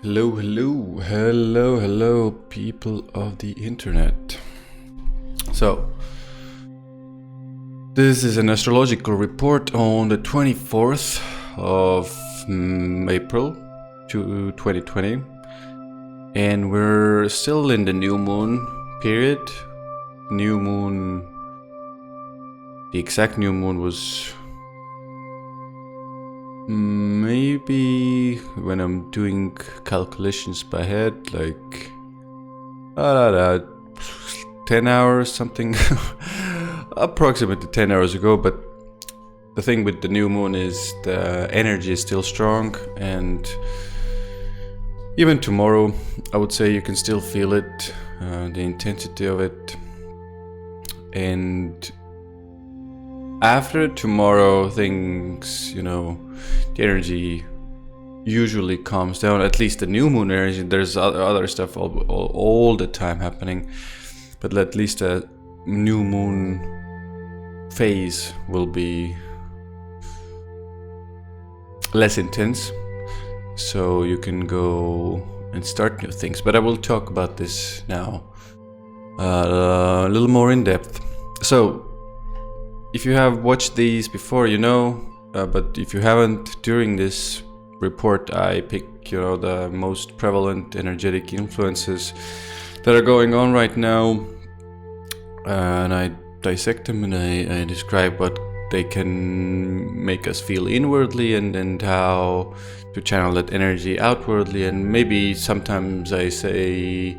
Hello, people of the internet. So, this is an astrological report on the 24th of April 2020, and we're still in the new moon period. The exact new moon was maybe when I'm doing calculations by head, like 10 hours something, approximately 10 hours ago. But the thing with the new moon is the energy is still strong, and even tomorrow I would say you can still feel it, the intensity of it. And after tomorrow, things, the energy usually calms down. At least the new moon energy. There's other stuff all the time happening, but at least a new moon phase will be less intense, so you can go and start new things. But I will talk about this now a little more in depth. So if you have watched these before, but if you haven't, during this report I pick the most prevalent energetic influences that are going on right now, and I dissect them, and I describe what they can make us feel inwardly, and how to channel that energy outwardly. And maybe sometimes I say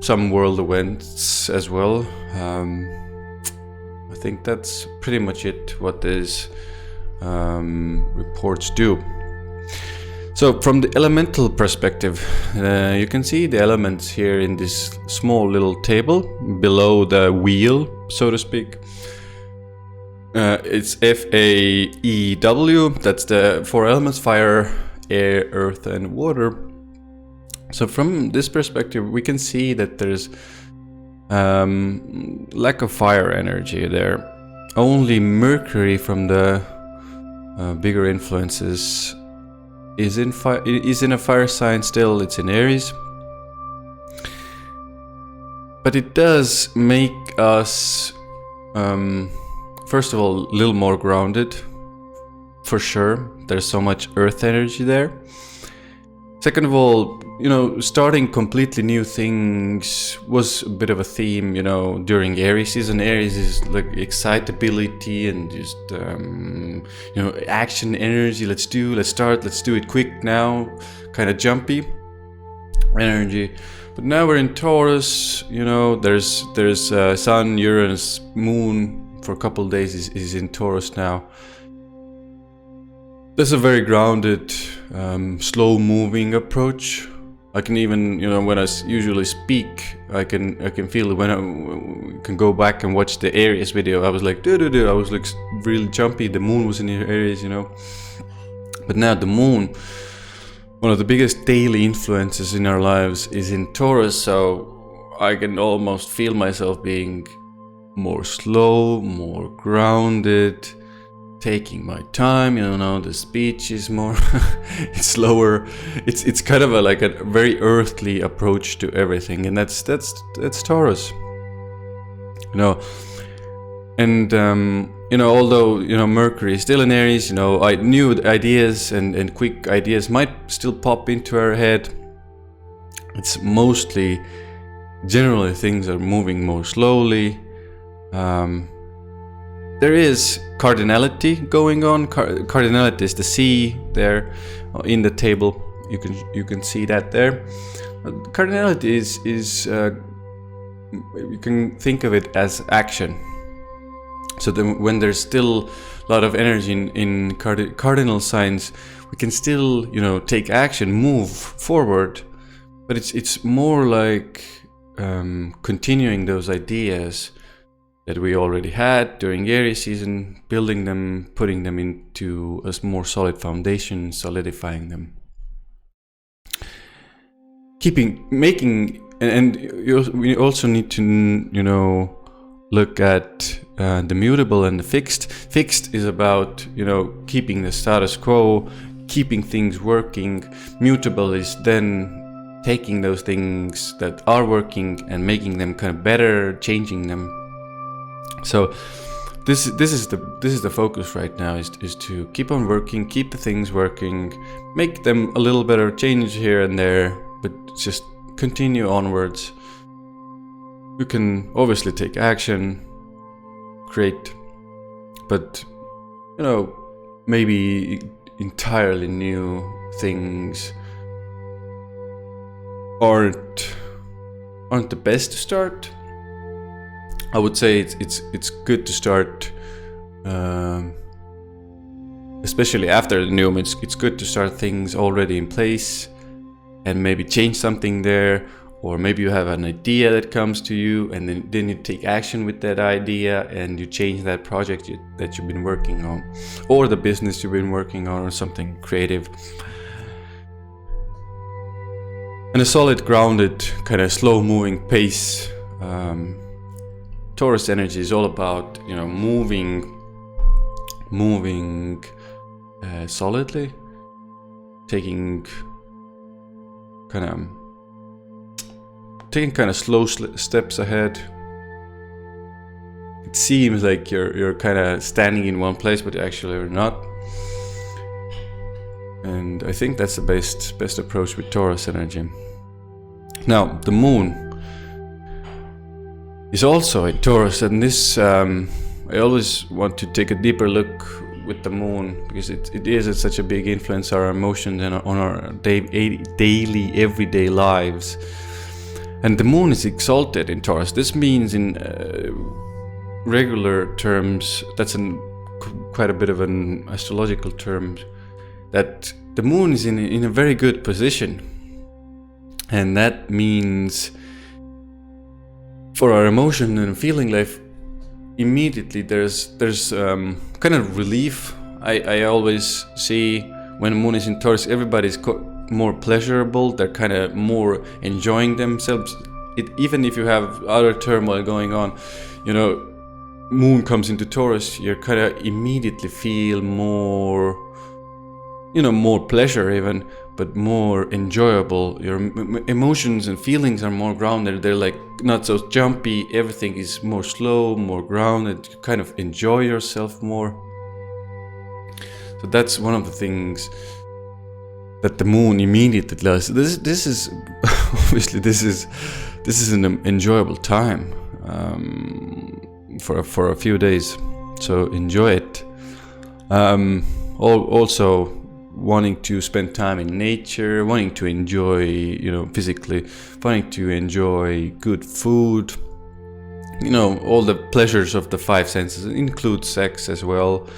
some world events as well. I think that's pretty much it, what these reports do. So from the elemental perspective, you can see the elements here in this small little table below the wheel, so to speak. It's FAEW, that's the four elements: fire, air, earth, and water. So from this perspective, we can see that there's lack of fire energy there. Only Mercury, from the bigger influences, is in a fire sign still. It's in Aries, but it does make us first of all a little more grounded, for sure. There's so much earth energy there. Second of all, starting completely new things was a bit of a theme, during Aries season. Aries is like excitability and just, action energy. Let's do it quick now, kind of jumpy energy. But now we're in Taurus, there's Sun, Uranus, Moon for a couple of days is in Taurus now. There's a very grounded, slow-moving approach. I can even, when I usually speak, I can feel it. When I can go back and watch the Aries video, I was like, I was like really jumpy. The moon was in Aries, But now the moon, one of the biggest daily influences in our lives, is in Taurus. So I can almost feel myself being more slow, more grounded, taking my time. The speech is more it's slower. It's kind of like a very earthly approach to everything, and that's Taurus. And although Mercury is still in Aries, new ideas and quick ideas might still pop into our head. It's mostly, generally, things are moving more slowly. There is cardinality going on. Cardinality is the C there in the table. You can see that there. Cardinality is you can think of it as action. So when there's still a lot of energy in cardinal signs, we can still take action, move forward. But it's more like continuing those ideas that we already had during Aries season, building them, putting them into a more solid foundation, solidifying them. We also need to, look at the mutable and the fixed. Fixed is about, keeping the status quo, keeping things working. Mutable is then taking those things that are working and making them kind of better, changing them. So this is the focus right now, is to keep on working, keep the things working, make them a little better, change here and there, but just continue onwards. You can obviously take action, create, but maybe entirely new things aren't the best to start. I would say it's good to start, especially after the new moon. It's good to start things already in place and maybe change something there, or maybe you have an idea that comes to you and then you take action with that idea and you change that project that you've been working on, or the business you've been working on, or something creative. And a solid, grounded, kind of slow moving pace. Taurus energy is all about, moving solidly, taking kind of slow steps ahead. It seems like you're kind of standing in one place, but actually you're not. And I think that's the best approach with Taurus energy. Now, the moon is also in Taurus, and this I always want to take a deeper look with the moon, because it is such a big influence on our emotions and on our daily, everyday lives. And the moon is exalted in Taurus. This means, in regular terms, that's quite a bit of an astrological term, that the moon is in a very good position. And that means for our emotion and feeling life, immediately there's kind of relief. I always see when the moon is in Taurus, everybody's more pleasurable. They're kind of more enjoying themselves. Even if you have other turmoil going on, moon comes into Taurus, you kind of immediately feel more, more pleasure even, but more enjoyable. Your emotions and feelings are more grounded. They're like not so jumpy. Everything is more slow, more grounded. You kind of enjoy yourself more. So that's one of the things that the moon immediately does. This is obviously this is an enjoyable time for a few days. So enjoy it. Also, wanting to spend time in nature, wanting to enjoy, physically, wanting to enjoy good food, all the pleasures of the five senses. It includes sex as well.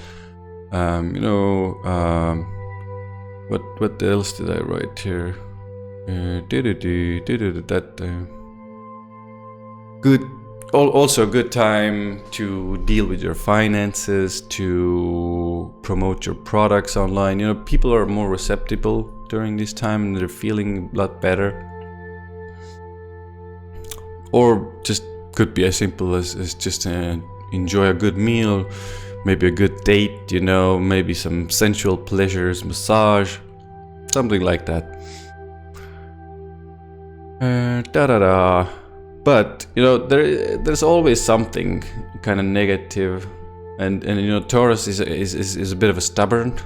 What else did I write here? Good. Also a good time to deal with your finances, to promote your products online. People are more receptive during this time and they're feeling a lot better. Or just could be as simple as just enjoy a good meal, maybe a good date, maybe some sensual pleasures, massage, something like that. But there's always something kind of negative, and Taurus is a bit of a stubborn,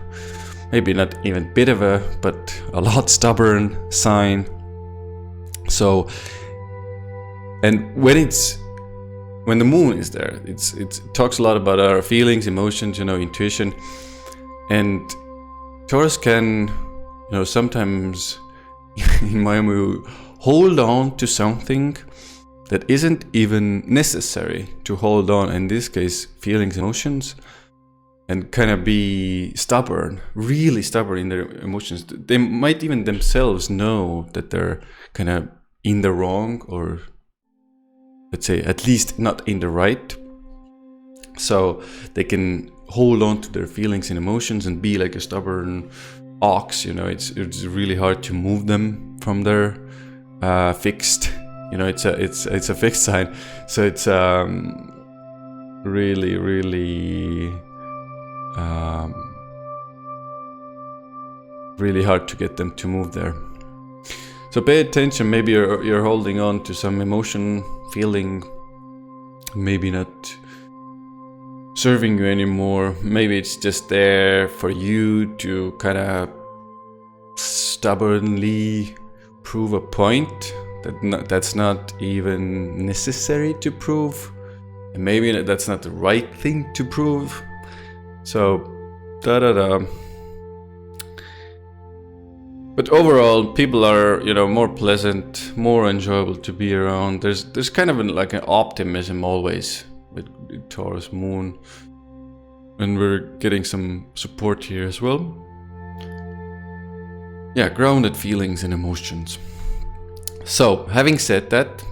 maybe not even bit of but a lot stubborn sign. So, and when the moon is there, it talks a lot about our feelings, emotions, intuition, and Taurus can sometimes in my view hold on to something that isn't even necessary to hold on, in this case feelings, emotions, and kind of be stubborn, really stubborn in their emotions. They might even themselves know that they're kind of in the wrong, or let's say at least not in the right. So they can hold on to their feelings and emotions and be like a stubborn ox. It's really hard to move them from their fixed. It's a fixed sign, so it's really really hard to get them to move there. So pay attention. Maybe you're holding on to some emotion, feeling, maybe not serving you anymore. Maybe it's just there for you to kind of stubbornly prove a point that's not even necessary to prove, and maybe that's not the right thing to prove. So but overall, people are, more pleasant, more enjoyable to be around. There's kind of like an optimism always with Taurus moon, and we're getting some support here as well. Yeah, grounded feelings and emotions. So, having said that,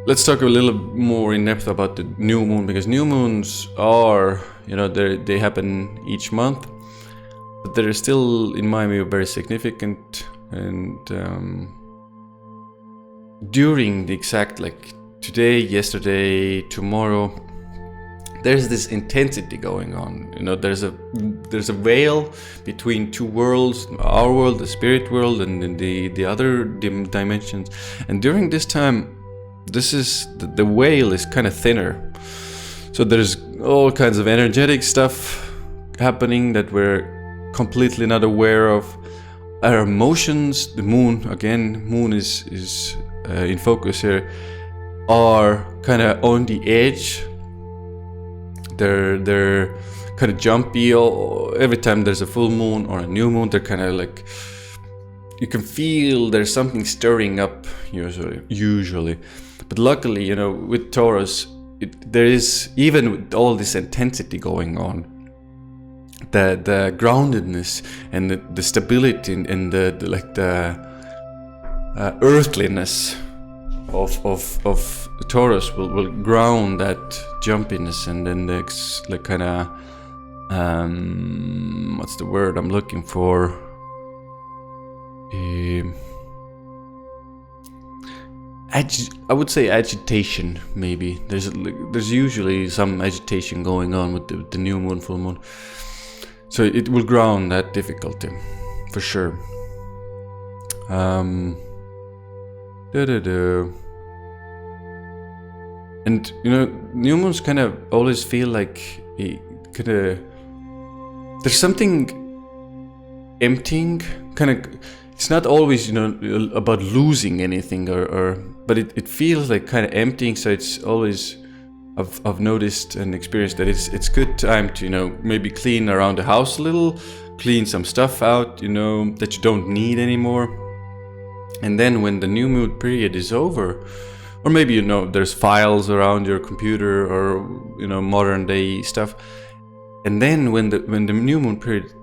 let's talk a little more in depth about the new moon, because new moons are, they happen each month, but they're still, in my view, very significant. And during the exact, like today, yesterday, tomorrow, there's this intensity going on. There's a veil between two worlds, our world, the spirit world, and the other dimensions. And during this time, the veil is kind of thinner. So there's all kinds of energetic stuff happening that we're completely not aware of. Our emotions, the moon is in focus here, are kind of on the edge. They're kind of jumpy. Every time there's a full moon or a new moon, they're kind of like, you can feel there's something stirring up usually. But luckily, with Taurus, there is, even with all this intensity going on, the groundedness and the stability and the earthliness of Taurus will ground that jumpiness, and then the like kind of what's the word I'm looking for? I would say agitation. Maybe there's usually some agitation going on with the new moon, full moon. So it will ground that difficulty for sure. And new moons kind of always feel like there's something emptying. It's not always about losing anything, but it feels like kind of emptying. So it's always, I've noticed and experienced that it's good time to maybe clean around the house a little, clean some stuff out that you don't need anymore. And then when the new moon period is over, or maybe there's files around your computer or modern day stuff, and then when the new moon period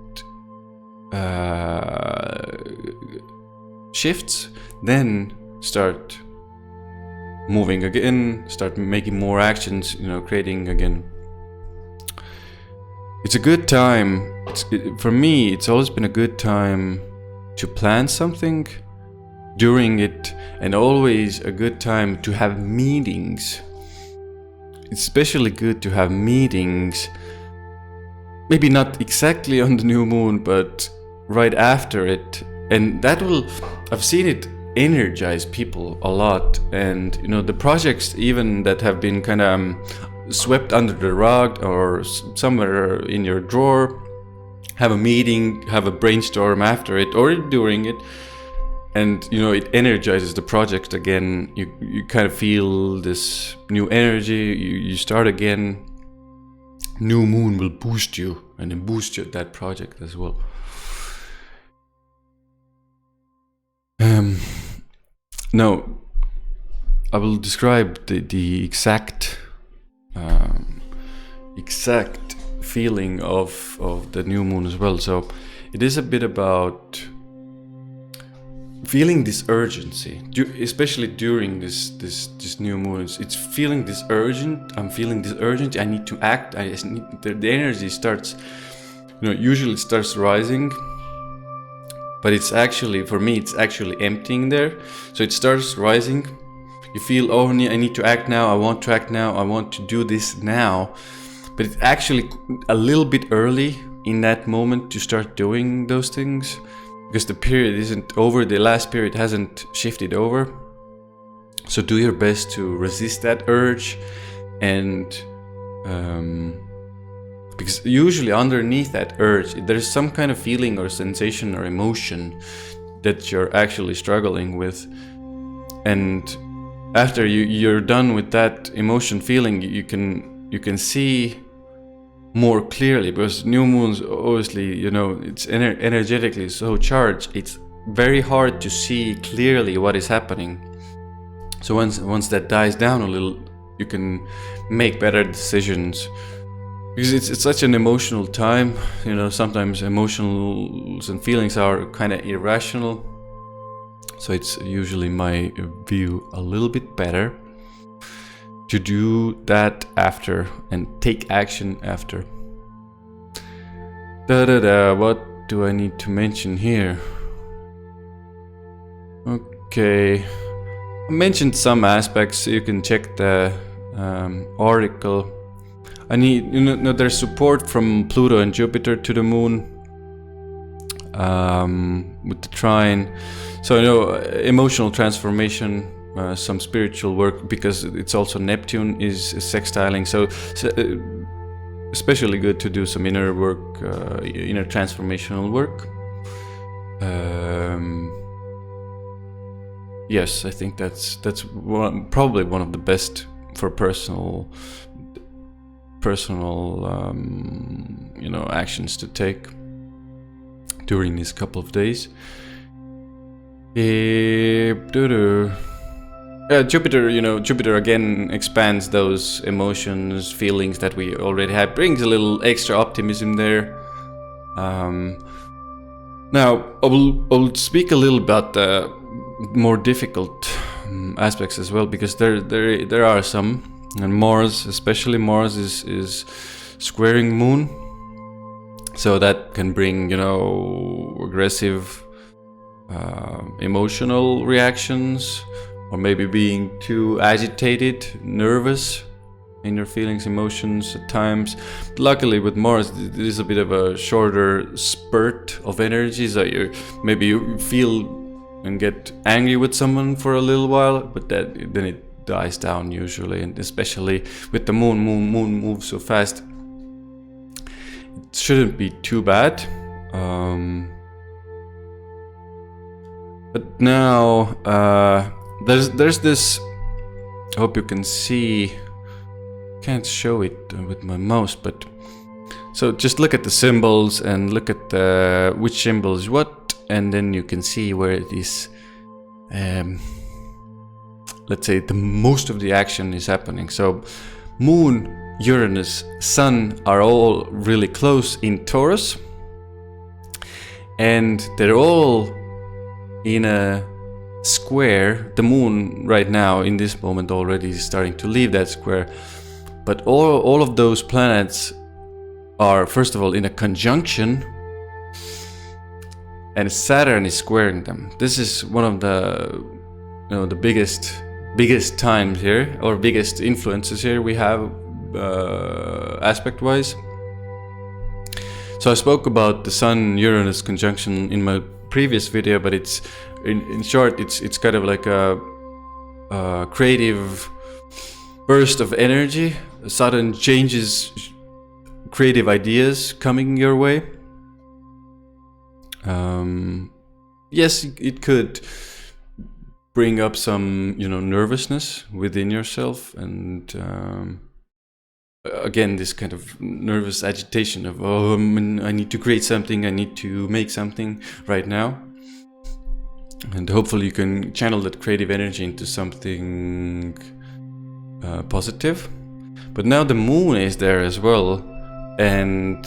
shifts, then start moving again, start making more actions, creating again. It's a good time. For me, it's always been a good time to plan something during it, and always a good time to have meetings. It's especially good to have meetings, maybe not exactly on the new moon, but right after it. And I've seen it energize people a lot. And the projects even that have been kind of swept under the rug or somewhere in your drawer, have a meeting, have a brainstorm after it or during it, and it energizes the project again. You kind of feel this new energy. You start again. New moon will boost you, and then boost that project as well. Now I will describe the exact feeling of the new moon as well. So it is a bit about feeling this urgency, especially during this new moon. It's feeling this urgent. I'm feeling this urgent. I need to act. The energy starts, usually it starts rising, but it's actually, for me, it's actually emptying there. So it starts rising. You feel, I need to act now. I want to act now. I want to do this now. But it's actually a little bit early in that moment to start doing those things, because the period isn't over, the last period hasn't shifted over. So do your best to resist that urge, and because usually underneath that urge there's some kind of feeling or sensation or emotion that you're actually struggling with. And after you're done with that emotion feeling, you can see more clearly, because new moons, obviously, you know, it's energetically so charged, it's very hard to see clearly what is happening. So once that dies down a little, you can make better decisions, because it's such an emotional time. You know, sometimes emotions and feelings are kind of irrational. So it's usually my view a little bit better to do that after and take action after. What do I need to mention here? Okay, I mentioned some aspects. You can check the article. I need, you know, there's support from Pluto and Jupiter to the moon with the trine. So, you know, emotional transformation, some spiritual work, because it's also Neptune is sextiling. So especially good to do some inner work, inner transformational work. Yes, I think that's probably one of the best for personal you know, actions to take during these couple of days. Jupiter, you know, Jupiter again expands those emotions, feelings that we already have, brings a little extra optimism there. Now, I will speak a little about the more difficult aspects as well, because there are some, and Mars, especially Mars, is squaring Moon, so that can bring, you know, aggressive emotional reactions, or maybe being too agitated, nervous in your feelings, emotions at times. Luckily with Mars, it is a bit of a shorter spurt of energy, so maybe you feel and get angry with someone for a little while, but then it dies down usually. And especially with the moon moves so fast, it shouldn't be too bad. But now there's this, I hope you can see, can't show it with my mouse, but so just look at the symbols and look at which symbol is what, and then you can see where it is, let's say the most of the action is happening. So Moon, Uranus, Sun are all really close in Taurus, and they're all in a square. The Moon right now in this moment already is starting to leave that square, but all of those planets are first of all in a conjunction, and Saturn is squaring them. This is one of the, you know, the biggest times here, or biggest influences here we have aspect wise. So I spoke about the Sun Uranus conjunction in my previous video, but it's in short, it's kind of like a creative burst of energy, sudden changes, creative ideas coming your way. Yes, it could bring up some, you know, nervousness within yourself, and again, this kind of nervous agitation of, oh, I need to create something, I need to make something right now. And hopefully you can channel that creative energy into something positive. But now the Moon is there as well, and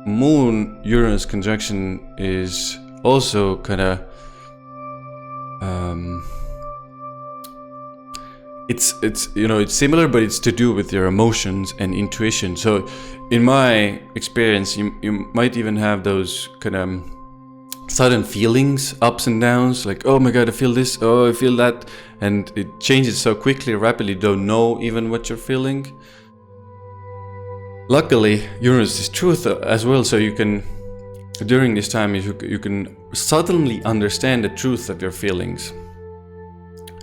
Moon Uranus conjunction is also kind of it's you know, it's similar, but it's to do with your emotions and intuition. So in my experience, you might even have those kind of sudden feelings, ups and downs, like, oh my god, I feel this, oh I feel that, and it changes so quickly, rapidly, don't know even what you're feeling. Luckily, Uranus is truth as well, so you can, during this time, you can suddenly understand the truth of your feelings.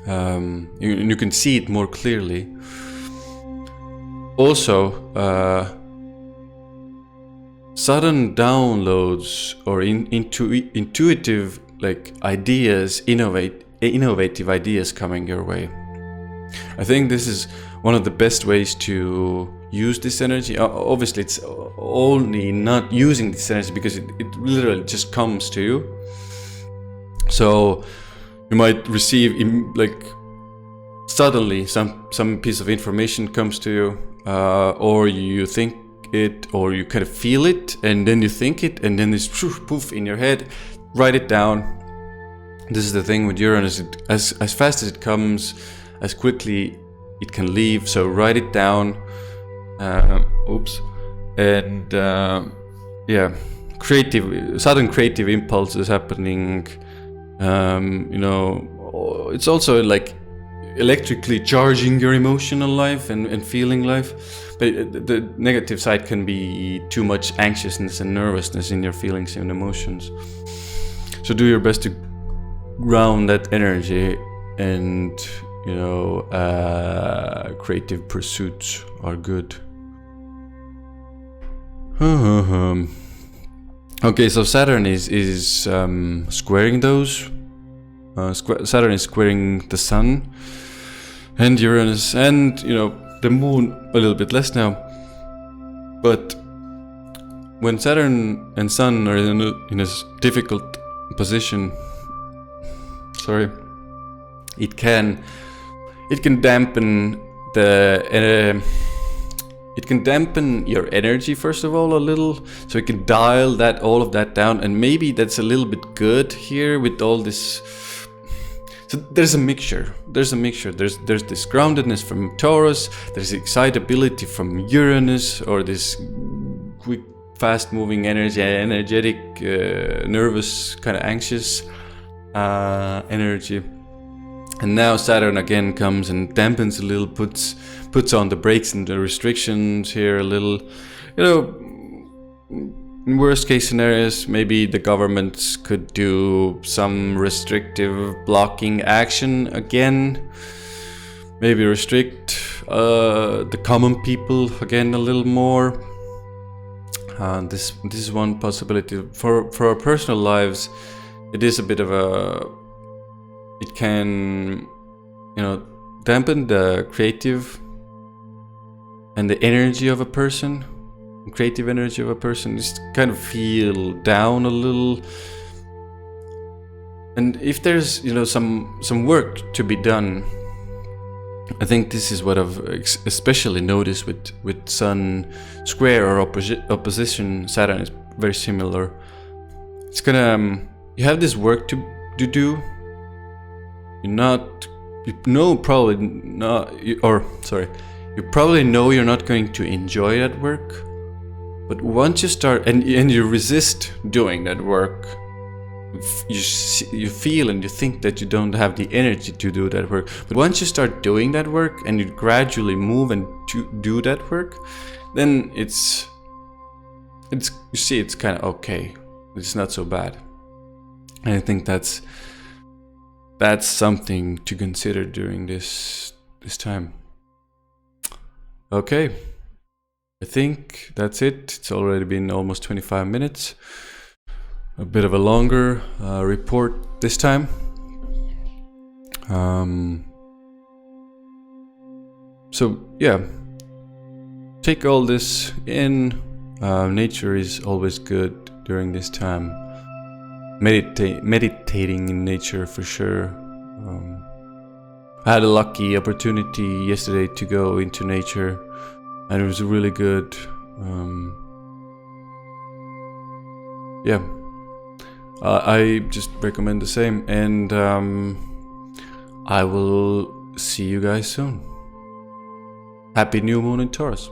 You can see it more clearly. Also, sudden downloads or intuitive like ideas, innovative ideas coming your way. I think this is one of the best ways to use this energy. Obviously, it's only not using this energy because it literally just comes to you. So you might receive like suddenly some piece of information comes to you, or you think it, or you kind of feel it, and then you think it, and then it's poof in your head. Write it down. This is the thing with Uranus, as fast as it comes, as quickly it can leave. So write it down. And yeah, sudden creative impulses happening. It's also like electrically charging your emotional life and feeling life. But the negative side can be too much anxiousness and nervousness in your feelings and emotions. So do your best to ground that energy, and creative pursuits are good. Okay, so Saturn is squaring those. Saturn is squaring the Sun and Uranus, and the Moon a little bit less now. But when Saturn and Sun are in a difficult position, it can dampen it can dampen your energy first of all a little, so it can dial all of that down, and maybe that's a little bit good here with all this. So there's a mixture. There's this groundedness from Taurus, there's excitability from Uranus, or this quick, fast-moving energetic, nervous, kind of anxious energy. And now Saturn again comes and dampens a little, puts on the brakes and the restrictions here a little. In worst case scenarios, maybe the governments could do some restrictive blocking action again. Maybe restrict the common people again a little more. This is one possibility. For our personal lives, it is a bit of it can, dampen the creative and the energy of a person. Creative energy of a person, just kind of feel down a little. And if there's some work to be done, I think this is what I've especially noticed with Sun square or opposition Saturn is very similar. It's gonna you have this work to do. You probably know you're not going to enjoy that work. But once you start and you resist doing that work, you feel and you think that you don't have the energy to do that work. But once you start doing that work and you gradually move and to do that work, then it's kind of okay. It's not so bad. And I think that's something to consider during this time. Okay. I think that's it. It's already been almost 25 minutes. A bit of a longer report this time. So yeah, take all this in. Nature is always good during this time. Meditating in nature for sure. I had a lucky opportunity yesterday to go into nature, and it was really good. Yeah, I just recommend the same, and I will see you guys soon. Happy new moon in Taurus.